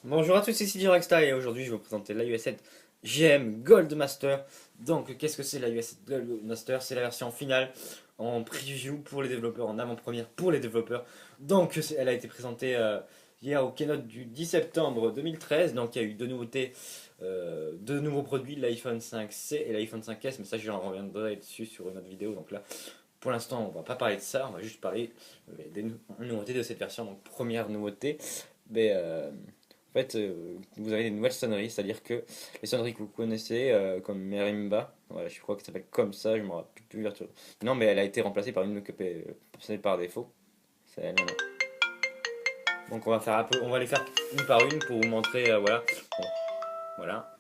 Bonjour à tous, c'est City Rockstar et aujourd'hui je vais vous présenter l'iOS 7 GM Gold Master. Donc qu'est-ce que c'est l'iOS 7 Gold Master? C'est la version finale en preview pour les développeurs, en avant-première pour les développeurs. Donc elle a été présentée hier au keynote du 10 septembre 2013. Donc il y a eu deux nouveautés, deux nouveaux produits, l'iPhone 5C et l'iPhone 5S. Mais ça j'en reviendrai dessus sur une autre vidéo. Donc là pour l'instant on va pas parler de ça, on va juste parler des nouveautés de cette version. Donc première nouveauté, mais, vous avez des nouvelles sonneries, c'est-à-dire que les sonneries que vous connaissez, comme Merimba, voilà, je crois que ça s'appelle comme ça, je me rappelle plus virtuellement. Non, mais elle a été remplacée par une que c'est par défaut. C'est elle, non. Donc on va faire un peu, on va les faire une par une pour vous montrer, voilà. Bon, voilà.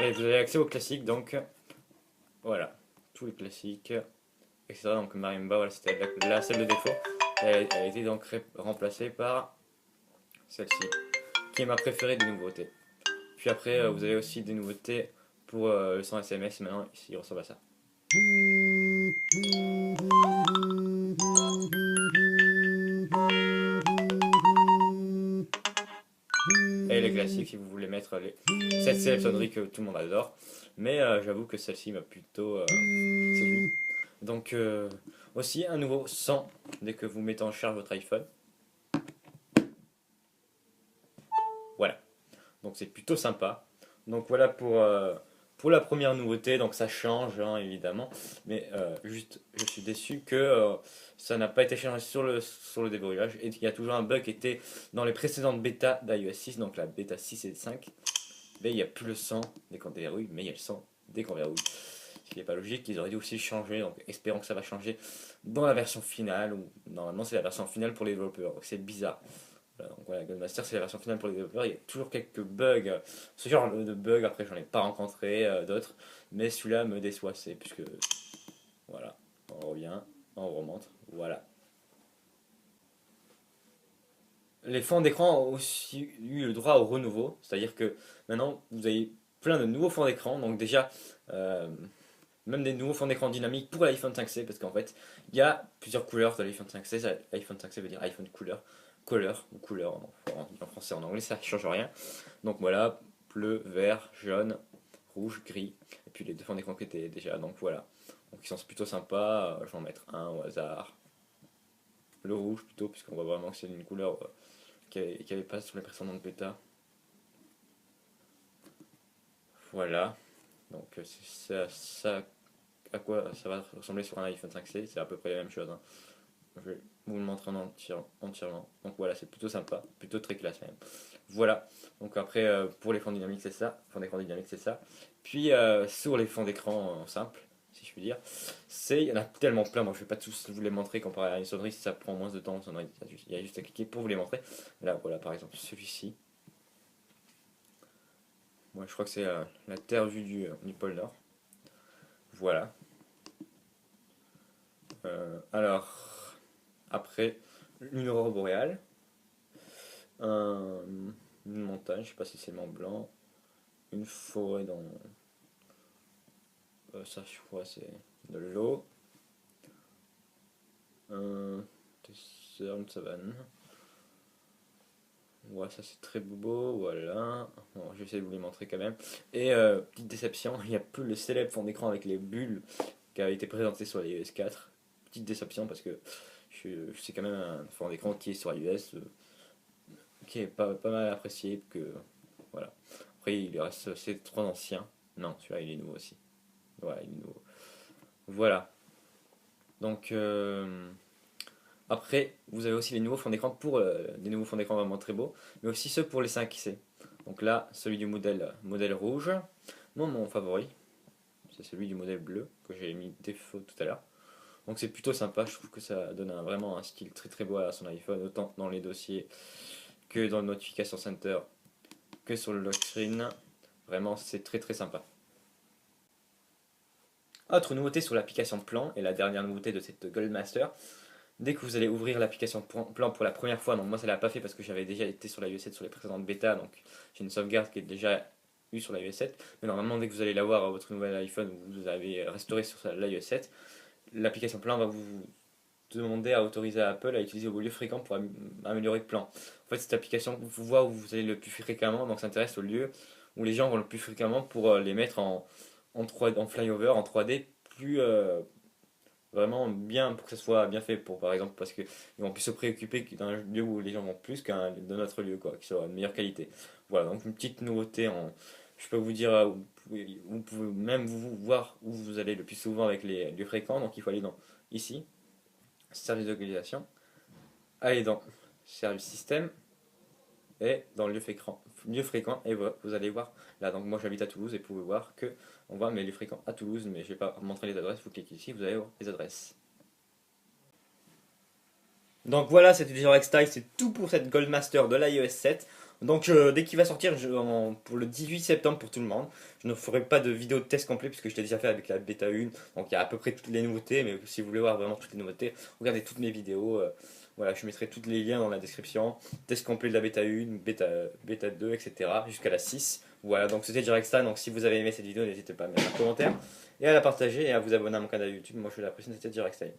Et vous avez accès aux classiques, donc voilà, tous les classiques, etc. Donc Marimba, voilà, c'était celle de défaut. Elle a été donc remplacée par celle-ci, qui est ma préférée des nouveautés. Puis après, vous avez aussi des nouveautés pour le son SMS. Maintenant, ici, il ressemble à ça. Et les classiques, si vous voulez mettre cette célèbre sonnerie que tout le monde adore. Mais j'avoue que celle-ci m'a plutôt séduit. Donc, aussi un nouveau son dès que vous mettez en charge votre iPhone. Voilà. Donc, c'est plutôt sympa. Donc, voilà pour la première nouveauté, donc ça change hein, évidemment, mais juste je suis déçu que ça n'a pas été changé sur le déverrouillage et qu'il y a toujours un bug qui était dans les précédentes bêtas d'iOS 6, donc la bêta 6 et 5, mais il n'y a plus le son dès qu'on déverrouille, mais il y a le son dès qu'on verrouille. Ce qui n'est pas logique, ils auraient dû aussi le changer, donc espérons que ça va changer dans la version finale, ou normalement c'est la version finale pour les développeurs, donc c'est bizarre. Voilà, donc voilà, Gunmaster c'est la version finale pour les développeurs. Il y a toujours quelques bugs. Ce genre de bugs, après j'en ai pas rencontré d'autres. Mais celui-là me déçoit. C'est puisque. Voilà. On revient. On remonte. Voilà. Les fonds d'écran ont aussi eu le droit au renouveau. C'est-à-dire que maintenant vous avez plein de nouveaux fonds d'écran. Donc déjà. euh, Même des nouveaux fonds d'écran dynamiques pour l'iPhone 5C, parce qu'en fait, il y a plusieurs couleurs de l'iPhone 5C. L'iPhone 5C veut dire iPhone couleur, couleur ou couleur en français, en anglais, ça ne change rien. Donc voilà, bleu, vert, jaune, rouge, gris, et puis les deux fonds d'écran qui étaient déjà. Donc voilà, donc ils sont plutôt sympas. Je vais en mettre un au hasard, le rouge plutôt, puisqu'on voit vraiment que c'est une couleur qui avait pas sur les précédentes bêta. Voilà, donc c'est ça à quoi ça va ressembler sur un iPhone 5C, c'est à peu près la même chose, hein. Je vais vous le montrer entièrement. Donc voilà, c'est plutôt sympa, plutôt très classe même. Voilà, donc après pour les fonds dynamiques c'est ça, fonds d'écran dynamique c'est ça. Puis sur les fonds d'écran simples, si je puis dire, il y en a tellement plein, donc je vais pas tous vous les montrer comparé à une sonnerie, ça prend moins de temps, une sonnerie, il y a juste à cliquer pour vous les montrer. Là voilà par exemple celui-ci, moi je crois que c'est la Terre vue du pôle Nord. Voilà. Alors, après, une aurore boréale, un- une montagne, je sais pas si c'est Mont Blanc, une forêt dans. Ça, je crois, c'est de l'eau, un désert, une savane. Ouais, ça c'est très beau, voilà. Bon, je vais essayer de vous les montrer quand même. Et petite déception, il n'y a plus le célèbre fond d'écran avec les bulles qui a été présenté sur l'iOS 4. Petite déception parce que c'est quand même un fond d'écran qui est sur iOS, qui est pas mal apprécié. Que, voilà. Après, il reste c'est trop ancien. Non, celui-là il est nouveau aussi. Voilà, il est nouveau. Voilà. Donc, après, vous avez aussi les nouveaux fonds d'écran pour des nouveaux fonds d'écran vraiment très beaux, mais aussi ceux pour les 5C. Donc là, celui du modèle rouge, non mon favori, c'est celui du modèle bleu que j'ai mis défaut tout à l'heure. Donc c'est plutôt sympa, je trouve que ça donne vraiment un style très très beau à son iPhone, autant dans les dossiers que dans le Notification Center. que sur le lock screen. Vraiment, c'est très très sympa. Autre nouveauté sur l'application plan, et la dernière nouveauté de cette Goldmaster, dès que vous allez ouvrir l'application plan pour la première fois, donc moi ça l'a pas fait parce que j'avais déjà été sur la iOS 7 sur les précédentes bêtas, donc j'ai une sauvegarde qui est déjà eue sur la iOS 7, mais normalement dès que vous allez l'avoir à votre nouvel iPhone, vous avez restauré sur la iOS 7, l'application plan va vous demander à autoriser Apple à utiliser vos lieux fréquents pour améliorer le plan. En fait, cette application vous voit où vous allez le plus fréquemment, donc ça intéresse aux lieux où les gens vont le plus fréquemment pour les mettre en flyover, en 3D, plus vraiment bien pour que ça soit bien fait. Pour, par exemple, parce qu'ils vont plus se préoccuper d'un lieu où les gens vont plus qu'un d'un autre lieu, quoi, qui soit de meilleure qualité. Voilà, donc une petite nouveauté. Je peux vous dire, vous pouvez même vous voir où vous allez le plus souvent avec les lieux fréquents. Donc il faut aller dans ici, service de localisation, aller dans service système et dans lieu fréquent et voilà, vous allez voir là. Donc moi j'habite à Toulouse et vous pouvez voir que on voit mes lieux fréquents à Toulouse, mais je vais pas montrer les adresses. Vous cliquez ici, vous allez voir les adresses. Donc voilà, c'était déjà Style, c'est tout pour cette Goldmaster de l'iOS 7. Donc dès qu'il va sortir pour le 18 septembre pour tout le monde, je ne ferai pas de vidéo de test complet puisque je l'ai déjà fait avec la bêta 1. Donc il y a à peu près toutes les nouveautés, mais si vous voulez voir vraiment toutes les nouveautés, regardez toutes mes vidéos. Voilà, je mettrai tous les liens dans la description. Test complet de la bêta 1, bêta 2, etc. jusqu'à la 6. Voilà, donc c'était Direct Style. Donc si vous avez aimé cette vidéo, n'hésitez pas à mettre un commentaire et à la partager et à vous abonner à mon canal YouTube. Moi je suis la prochaine, c'était Direct Style.